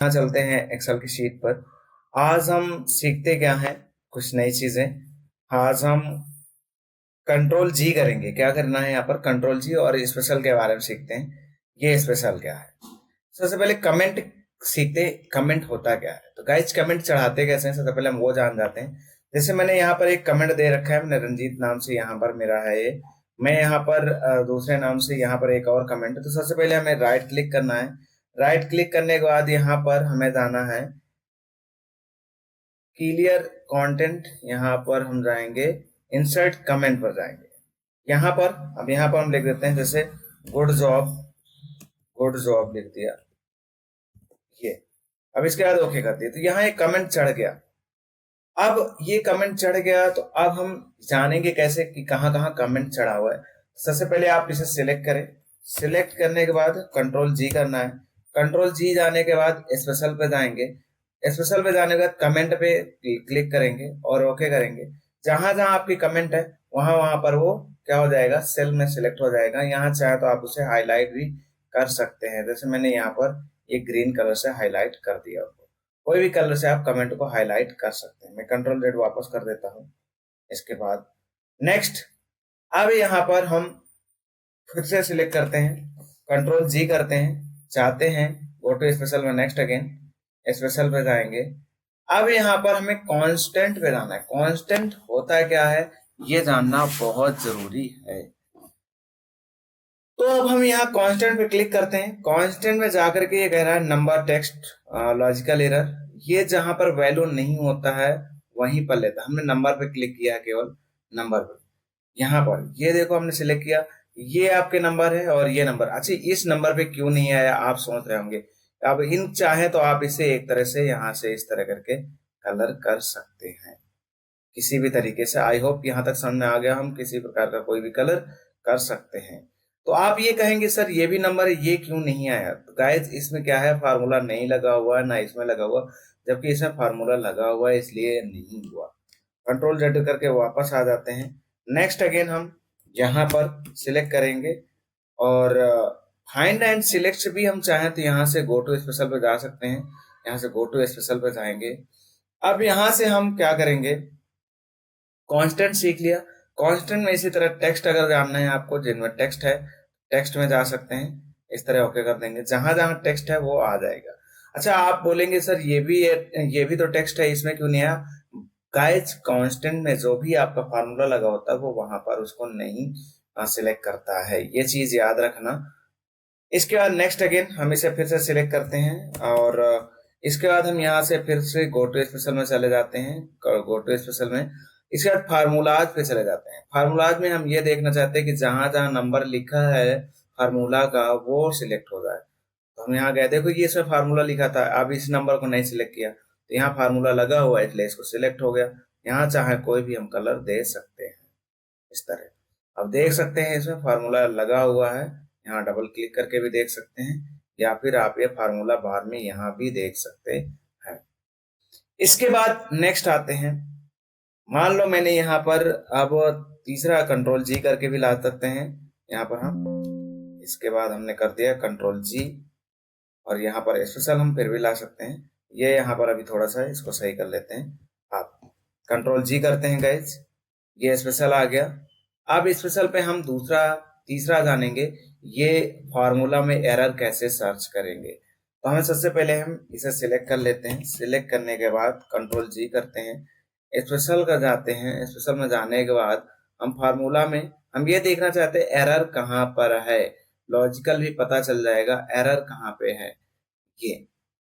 यहाँ चलते हैं एक्सेल की शीट पर। आज हम सीखते क्या हैं, कुछ नई चीजें। आज हम कंट्रोल जी करेंगे। क्या करना है यहाँ पर, कंट्रोल जी और स्पेशल के बारे में सीखते हैं। ये स्पेशल क्या है, सबसे पहले कमेंट सीखते। कमेंट होता क्या है, तो गाइज कमेंट चढ़ाते कैसे हैं, सबसे पहले हम वो जान जाते हैं। जैसे मैंने यहाँ पर एक कमेंट दे रखा है, मैंने रंजीत नाम से यहाँ पर मेरा है ये। मैं यहाँ पर दूसरे नाम से यहाँ पर एक और कमेंट है। तो सबसे पहले हमें राइट क्लिक करना है। राइट क्लिक करने के बाद यहाँ पर हमें जाना है क्लियर कंटेंट। यहाँ पर हम जाएंगे इंसर्ट कमेंट पर जाएंगे। यहाँ पर अब यहाँ पर हम लिख देते हैं जैसे गुड जॉब। गुड जॉब लिख दिया ये। अब इसके बाद ओके कर दिया, तो यहाँ एक कमेंट चढ़ गया। अब ये कमेंट चढ़ गया तो अब हम जानेंगे कैसे कि कहाँ कहाँ कमेंट चढ़ा हुआ है। सबसे पहले आप इसे सिलेक्ट करें। सिलेक्ट करने के बाद कंट्रोल जी करना है। कंट्रोल जी जाने के बाद स्पेशल पे जाएंगे। स्पेशल पे जाने के बाद कमेंट पे क्लिक करेंगे और ओके करेंगे। जहां जहां आपकी कमेंट है वहां वहां पर वो क्या हो जाएगा, सेल में सिलेक्ट हो जाएगा। यहाँ चाहे तो आप उसे हाईलाइट भी कर सकते हैं, जैसे मैंने यहाँ पर एक ग्रीन कलर से हाईलाइट कर दिया। कोई भी कलर से आप कमेंट को हाईलाइट कर सकते हैं। मैं कंट्रोल जेड वापस कर देता हूं। इसके बाद नेक्स्ट। अब यहाँ पर हम फिर से सिलेक्ट करते हैं, कंट्रोल जी करते हैं, चाहते हैं गो टू स्पेशल में, नेक्स्ट अगेन स्पेशल पे जाएंगे। अब यहाँ पर हमें कांस्टेंट पे जाना है। कांस्टेंट होता क्या है ये जानना बहुत जरूरी है। तो अब हम यहाँ कांस्टेंट पे क्लिक करते हैं। कांस्टेंट में जाकर के ये कह रहा है नंबर टेक्स्ट लॉजिकल एरर। ये जहां पर वैल्यू नहीं होता है वहीं पर लेता है। हमने नंबर पे क्लिक किया है, केवल नंबर पे। यहाँ पर ये देखो हमने सिलेक्ट किया, ये आपके नंबर है और ये नंबर। अच्छा, इस नंबर पे क्यों नहीं आया आप सोच रहे होंगे। अब इन चाहे तो आप इसे एक तरह से यहाँ से इस तरह करके कलर कर सकते हैं किसी भी तरीके से। आई होप यहाँ तक समझ में आ गया। हम किसी प्रकार का कोई भी कलर कर सकते हैं। तो आप ये कहेंगे सर ये भी नंबर है, ये क्यों नहीं आया। तो गाइज इसमें क्या है, फार्मूला नहीं लगा हुआ है, ना इसमें लगा हुआ, जबकि इसमें फार्मूला लगा हुआ है इसलिए नहीं हुआ। कंट्रोल जेड करके वापस आ जाते हैं। नेक्स्ट अगेन हम यहाँ पर सिलेक्ट करेंगे और फाइंड एंड सिलेक्ट भी हम चाहें तो यहाँ से गो टू स्पेशल पे जा सकते हैं। यहाँ से गो टू स्पेशल पे जाएंगे। अब यहाँ से हम क्या करेंगे, कांस्टेंट सीख लिया। कांस्टेंट में इसी तरह टेक्स्ट अगर जानना है आपको, जिनमें टेक्स्ट है टेक्स्ट में जा सकते हैं। इस तरह ओके कर देंगे, जहां जहां टेक्स्ट है वो आ जाएगा। अच्छा, आप बोलेंगे सर ये भी तो टेक्स्ट है, इसमें क्यों नहीं आया। गाइस कांस्टेंट में जो भी आपका फार्मूला लगा होता है वो वहां पर उसको नहीं सिलेक्ट करता है, ये चीज याद रखना। इसके बाद नेक्स्ट अगेन हम इसे फिर से सिलेक्ट करते हैं और इसके बाद हम यहाँ से फिर से गो टू स्पेशल में चले जाते हैं। गो टू स्पेशल में इसके बाद फार्मूलाज पे चले जाते हैं। फार्मूलाज में हम ये देखना चाहते हैं कि जहां जहां नंबर लिखा है फार्मूला का वो सिलेक्ट हो जाए। तो हम यहाँ गए, देखो ये इसमें फार्मूला लिखा था, अब इस नंबर को नहीं सिलेक्ट किया तो यहाँ फार्मूला लगा हुआ है इसलिए इसको सिलेक्ट हो गया। यहाँ चाहे कोई भी हम कलर दे सकते हैं इस तरह। अब देख सकते हैं इसमें फार्मूला लगा हुआ है, यहाँ डबल क्लिक करके भी देख सकते हैं, या फिर आप ये फार्मूला बार में यहाँ भी देख सकते हैं। इसके बाद नेक्स्ट आते हैं। मान लो मैंने यहाँ पर अब तीसरा कंट्रोल जी करके भी ला सकते हैं। यहाँ पर हम इसके बाद हमने कर दिया कंट्रोल जी और यहाँ पर स्पेशल हम फिर भी ला सकते हैं। ये यहाँ पर अभी थोड़ा सा इसको सही कर लेते हैं। आप कंट्रोल जी करते हैं गाइज, ये स्पेशल आ गया। अब स्पेशल पे हम दूसरा तीसरा जानेंगे, ये फॉर्मूला में एरर कैसे सर्च करेंगे। तो हमें सबसे पहले हम इसे सिलेक्ट कर लेते हैं। सिलेक्ट करने के बाद कंट्रोल जी करते हैं, स्पेशल का जाते हैं। स्पेशल में जाने के बाद हम फार्मूला में हम ये देखना चाहते हैं एरर कहाँ पर है। लॉजिकल भी पता चल जाएगा एरर कहाँ पे है। ये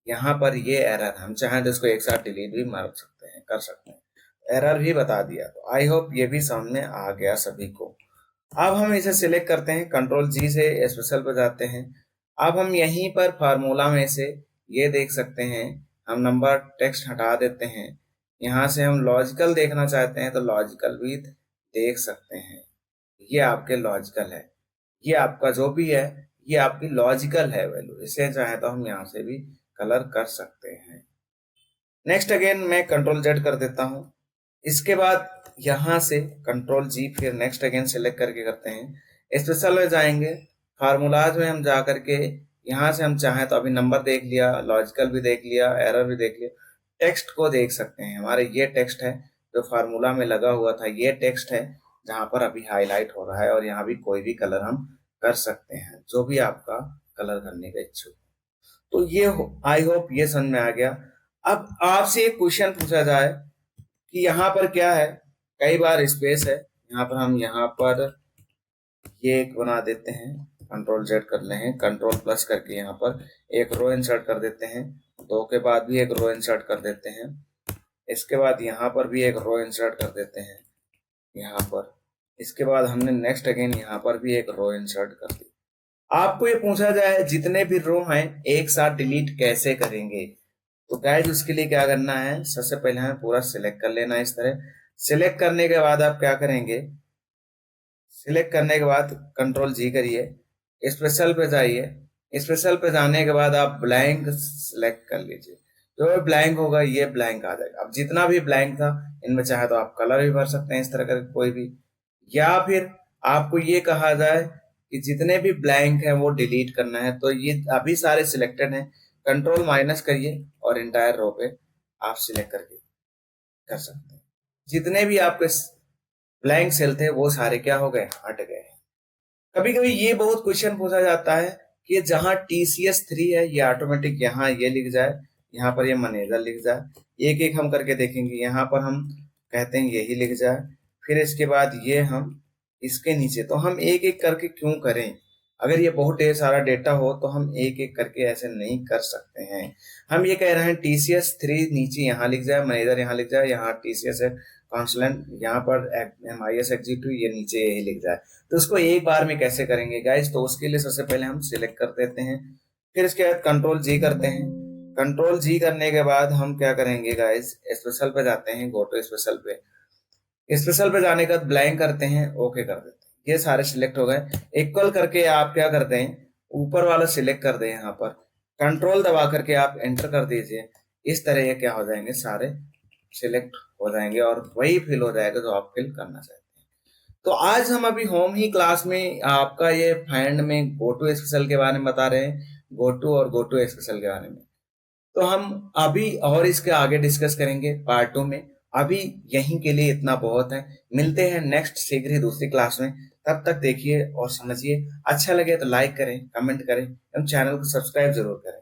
यहाँ पर ये एरर, हम चाहें तो इसको एक साथ डिलीट भी मार सकते हैं, कर सकते हैं। एरर भी बता दिया। तो आई होप ये भी समझ में आ गया सभी को। अब हम इसे सिलेक्ट करते हैं, कंट्रोल जी से स्पेशल पर जाते हैं। अब हम यहीं पर फार्मूला में से ये देख सकते हैं, हम नंबर टेक्स्ट हटा देते हैं। यहाँ से हम लॉजिकल देखना चाहते हैं तो लॉजिकल भी देख सकते हैं। ये आपके लॉजिकल है, ये आपका जो भी है ये आपकी लॉजिकल है वैल्यू। इसे चाहे तो हम यहाँ से भी कलर कर सकते हैं। नेक्स्ट अगेन मैं कंट्रोल जेड कर देता हूँ। इसके बाद यहाँ से कंट्रोल जी फिर नेक्स्ट अगेन सेलेक्ट करके करते हैं। स्पेशल में जाएंगे, फार्मूलाज में हम जा करके यहाँ से हम चाहें तो अभी नंबर देख लिया, लॉजिकल भी देख लिया, एरर भी देख लिया, टेक्स्ट को देख सकते हैं। हमारे ये टेक्स्ट है जो फार्मूला में लगा हुआ था, ये टेक्स्ट है जहाँ पर अभी हाईलाइट हो रहा है, और यहाँ भी कोई भी कलर हम कर सकते हैं, जो भी आपका कलर करने का इच्छुक। तो ये आई होप ये समझ में आ गया। अब आपसे एक क्वेश्चन पूछा जाए कि यहाँ पर क्या है, कई बार स्पेस है, यहाँ पर हम यहाँ पर ये एक बना देते हैं, कंट्रोल जेड कर ले हैं, कंट्रोल प्लस करके यहाँ पर एक रो इंसर्ट कर देते हैं, 2 के बाद भी एक रो इंसर्ट कर देते हैं, इसके बाद यहाँ पर भी एक रो इंसर्ट कर देते हैं यहाँ पर, इसके बाद हमने नेक्स्ट अगेन यहाँ पर भी एक रो इंसर्ट कर दी। आपको ये पूछा जाए जितने भी रो हैं एक साथ डिलीट कैसे करेंगे, तो गाइस उसके लिए क्या करना है, सबसे पहले हमें पूरा सिलेक्ट कर लेना है इस तरह। सिलेक्ट करने के बाद आप क्या करेंगे, सिलेक्ट करने के बाद कंट्रोल जी करिए, स्पेशल पे जाइए, स्पेशल पे जाने के बाद आप ब्लैंक सिलेक्ट कर लीजिए, जो ब्लैंक होगा ये ब्लैंक आ जाएगा। अब जितना भी ब्लैंक था इनमें चाहे तो आप कलर भी भर सकते हैं इस तरह का कोई भी, या फिर आपको ये कहा जाए कि जितने भी ब्लैंक हैं वो डिलीट करना है, तो ये अभी सारे सिलेक्टेड हैं, कंट्रोल माइनस करिए और इंटायर रो पे आप सिलेक्ट करके कर सकते हैं। जितने भी आपके ब्लैंक सेल थे वो सारे क्या हो गए, हट गए। कभी कभी ये बहुत क्वेश्चन पूछा जाता है कि जहां TCS3 है ये ऑटोमेटिक यहाँ ये लिख जाए, यहाँ पर ये मैनेजर लिख जाए, एक एक हम करके देखेंगे। यहाँ पर हम कहते हैं यही लिख जाए, फिर इसके बाद ये हम इसके नीचे, तो हम एक एक करके क्यों करें, अगर ये बहुत ढेर सारा डेटा हो तो हम एक एक करके ऐसे नहीं कर सकते हैं। हम ये कह रहे हैं TCS3 नीचे यहाँ लिख जाए, मैनेजर यहाँ लिख जाए, यहाँ TCS है कॉन्सोनेंट, यहाँ पर MISXG2 ये नीचे यही लिख जाए। तो उसको एक बार में कैसे करेंगे गाइस, तो उसके लिए सबसे पहले हम सिलेक्ट कर देते हैं, फिर इसके बाद कंट्रोल जी करते हैं। कंट्रोल जी करने के बाद हम क्या करेंगे गाइस, स्पेशल पे जाते हैं, गो टू स्पेशल पे, स्पेशल पे जाने के बाद ब्लैंक करते हैं, ओके कर देते हैं, ये सारे सिलेक्ट हो गए। इक्वल करके आप क्या करते हैं, ऊपर वाला सिलेक्ट कर दें, यहाँ पर कंट्रोल दबा करके आप एंटर कर दीजिए, इस तरह ये क्या हो जाएंगे, सारे सिलेक्ट हो जाएंगे और वही फिल हो जाएगा जो आप फिल करना चाहते हैं। तो आज हम अभी होम ही क्लास में आपका ये फाइंड में गो टू स्पेशल के बारे में बता रहे हैं, गो टू और गो टू स्पेशल के बारे में। तो हम अभी और इसके आगे डिस्कस करेंगे पार्ट 2 में। अभी यहीं के लिए इतना बहुत है, मिलते हैं नेक्स्ट शीघ्र ही दूसरी क्लास में। तब तक देखिए और समझिए, अच्छा लगे तो लाइक करें, कमेंट करें एवं चैनल को सब्सक्राइब जरूर करें।